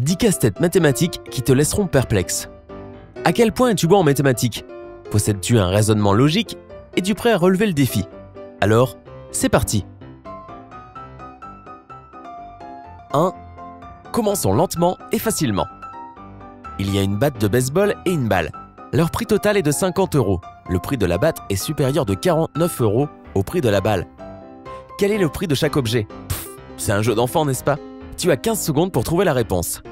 10 casse-têtes mathématiques qui te laisseront perplexe. À quel point es-tu bon en mathématiques? Possèdes-tu un raisonnement logique? Es-tu prêt à relever le défi? Alors, c'est parti! 1. Commençons lentement et facilement. Il y a une batte de baseball et une balle. Leur prix total est de 50 €. Le prix de la batte est supérieur de 49 € au prix de la balle. Quel est le prix de chaque objet? C'est un jeu d'enfant, n'est-ce pas? Tu as 15 secondes pour trouver la réponse.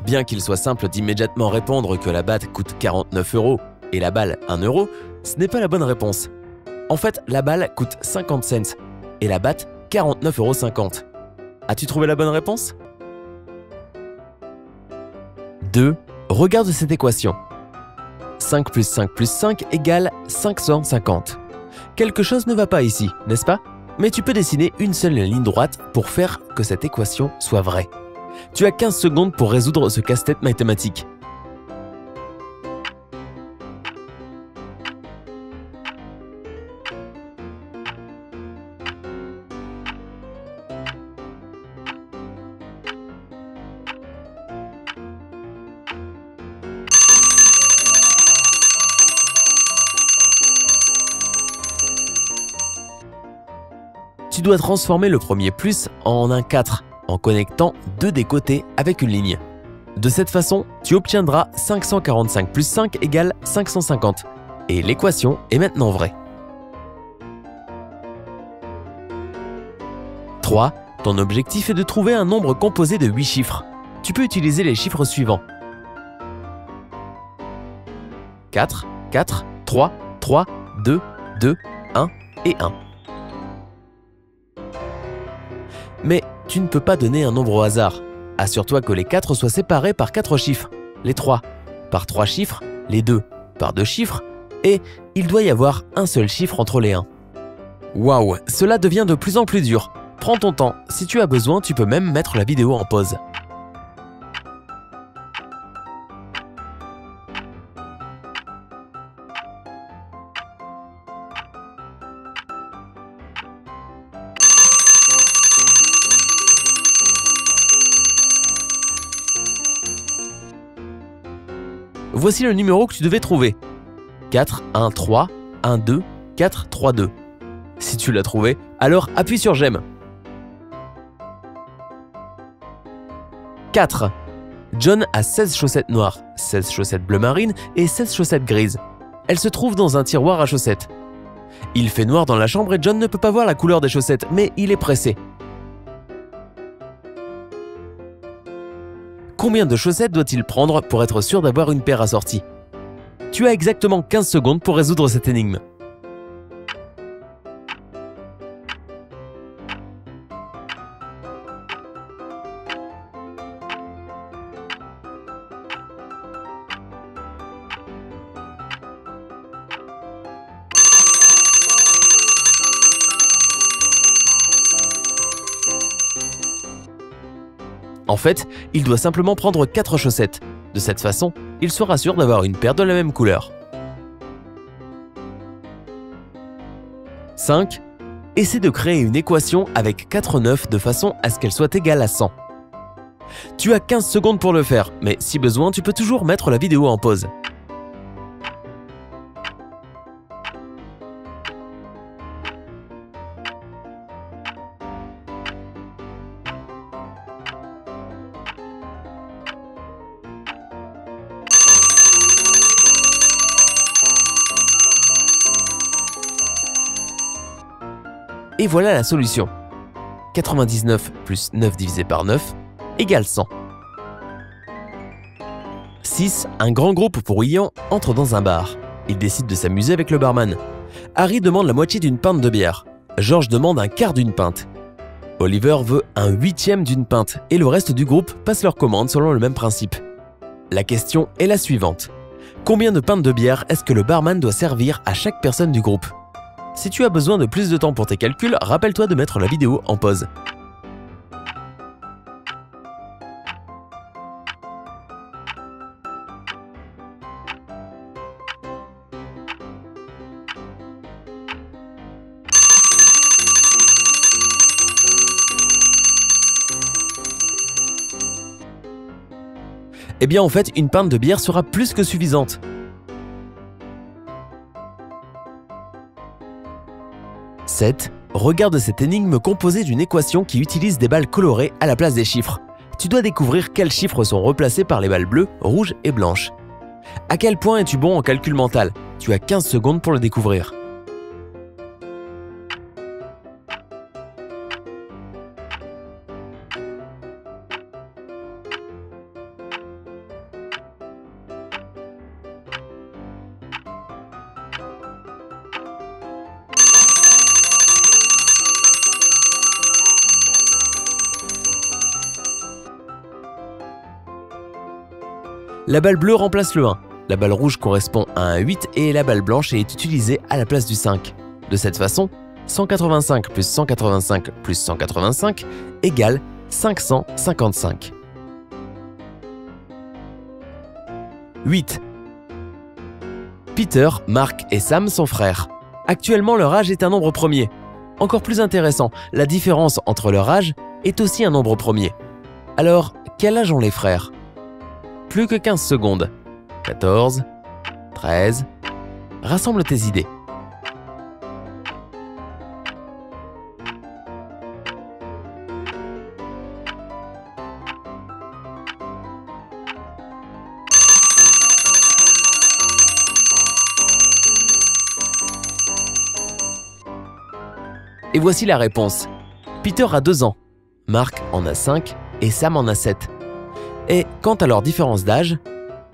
Bien qu'il soit simple d'immédiatement répondre que la batte coûte 49 € et la balle 1 €, ce n'est pas la bonne réponse. En fait, la balle coûte 50 cents et la batte 49,50 €. As-tu trouvé la bonne réponse? 2. Regarde cette équation. 5 plus 5 plus 5 égale 550. Quelque chose ne va pas ici, n'est-ce pas? Mais tu peux dessiner une seule ligne droite pour faire que cette équation soit vraie. Tu as 15 secondes pour résoudre ce casse-tête mathématique. Tu dois transformer le premier plus en un 4 en connectant deux des côtés avec une ligne. De cette façon, tu obtiendras 545 plus 5 égale 550 et l'équation est maintenant vraie. 3. Ton objectif est de trouver un nombre composé de 8 chiffres. Tu peux utiliser les chiffres suivants. 4, 4, 3, 3, 2, 2, 1 et 1. Mais tu ne peux pas donner un nombre au hasard. Assure-toi que les 4 soient séparés par 4 chiffres, les 3 par 3 chiffres, les 2 par 2 chiffres, et il doit y avoir un seul chiffre entre les 1. Waouh, cela devient de plus en plus dur. Prends ton temps, si tu as besoin, tu peux même mettre la vidéo en pause. Voici le numéro que tu devais trouver. 4, 1, 3, 1, 2, 4, 3, 2. Si tu l'as trouvé, alors appuie sur j'aime. 4. John a 16 chaussettes noires, 16 chaussettes bleu marine et 16 chaussettes grises. Elles se trouvent dans un tiroir à chaussettes. Il fait noir dans la chambre et John ne peut pas voir la couleur des chaussettes, mais il est pressé. Combien de chaussettes doit-il prendre pour être sûr d'avoir une paire assortie? Tu as exactement 15 secondes pour résoudre cette énigme. En fait, il doit simplement prendre 4 chaussettes. De cette façon, il sera sûr d'avoir une paire de la même couleur. 5. Essaie de créer une équation avec 4 9 de façon à ce qu'elle soit égale à 100. Tu as 15 secondes pour le faire, mais si besoin, tu peux toujours mettre la vidéo en pause. Et voilà la solution. 99 plus 9 divisé par 9 égale 100. 6. Un grand groupe bruyant entre dans un bar. Il décide de s'amuser avec le barman. Harry demande la moitié d'une pinte de bière. George demande un quart d'une pinte. Oliver veut un 1/8 d'une pinte et le reste du groupe passe leur commande selon le même principe. La question est la suivante. Combien de pintes de bière est-ce que le barman doit servir à chaque personne du groupe? Si tu as besoin de plus de temps pour tes calculs, rappelle-toi de mettre la vidéo en pause. Eh bien en fait, une pinte de bière sera plus que suffisante. « 7. Regarde cette énigme composée d'une équation qui utilise des balles colorées à la place des chiffres. Tu dois découvrir quels chiffres sont replacés par les balles bleues, rouges et blanches. À quel point es-tu bon en calcul mental? Tu as 15 secondes pour le découvrir. La balle bleue remplace le 1, la balle rouge correspond à un 8 et la balle blanche est utilisée à la place du 5. De cette façon, 185 plus 185 plus 185 égale 555. 8. Peter, Mark et Sam sont frères. Actuellement, leur âge est un nombre premier. Encore plus intéressant, la différence entre leur âge est aussi un nombre premier. Alors, quel âge ont les frères ? Plus que 15 secondes. 14, 13. Rassemble tes idées. Et voici la réponse. Peter a 2 ans, Mark en a 5 et Sam en a 7. Et quant à leur différence d'âge,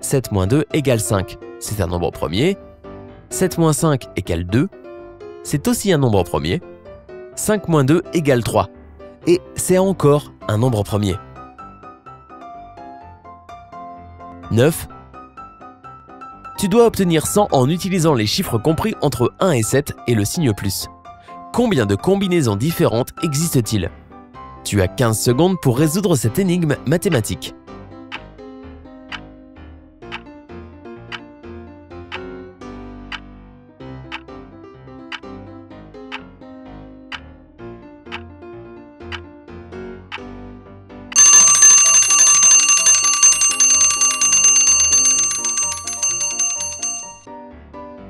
7 moins 2 égale 5, c'est un nombre premier. 7 moins 5 égale 2, c'est aussi un nombre premier. 5 moins 2 égale 3, et c'est encore un nombre premier. 9. Tu dois obtenir 100 en utilisant les chiffres compris entre 1 et 7 et le signe plus. Combien de combinaisons différentes existent-ils? Tu as 15 secondes pour résoudre cette énigme mathématique.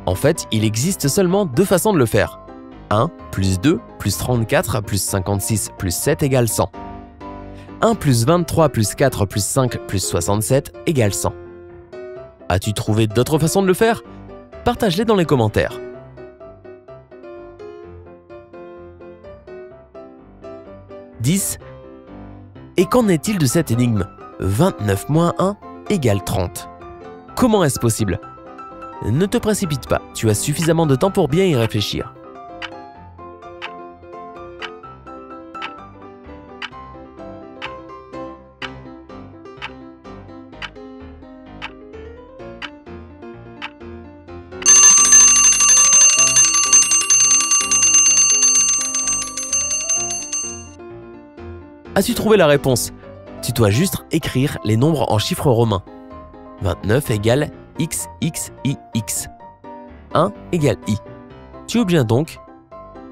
En fait, il existe seulement 2 façons de le faire. 1 plus 2 plus 34 plus 56 plus 7 égale 100. 1 plus 23 plus 4 plus 5 plus 67 égale 100. As-tu trouvé d'autres façons de le faire? Partage-les dans les commentaires. 10. Et qu'en est-il de cette énigme? 29 moins 1 égale 30. Comment est-ce possible? Ne te précipite pas, tu as suffisamment de temps pour bien y réfléchir. As-tu trouvé la réponse? Tu dois juste écrire les nombres en chiffres romains. 29 égale XXIX. 1 égale I. Tu obtiens donc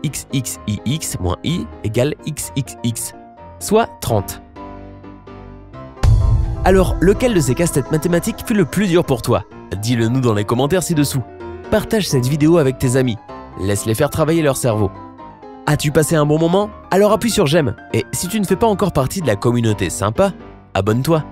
XXIX moins I égale XXX, soit 30. Alors, lequel de ces casse-têtes mathématiques fut le plus dur pour toi? Dis-le nous dans les commentaires ci-dessous. Partage cette vidéo avec tes amis. Laisse-les faire travailler leur cerveau. As-tu passé un bon moment? Alors appuie sur j'aime. Et si tu ne fais pas encore partie de la communauté sympa, abonne-toi.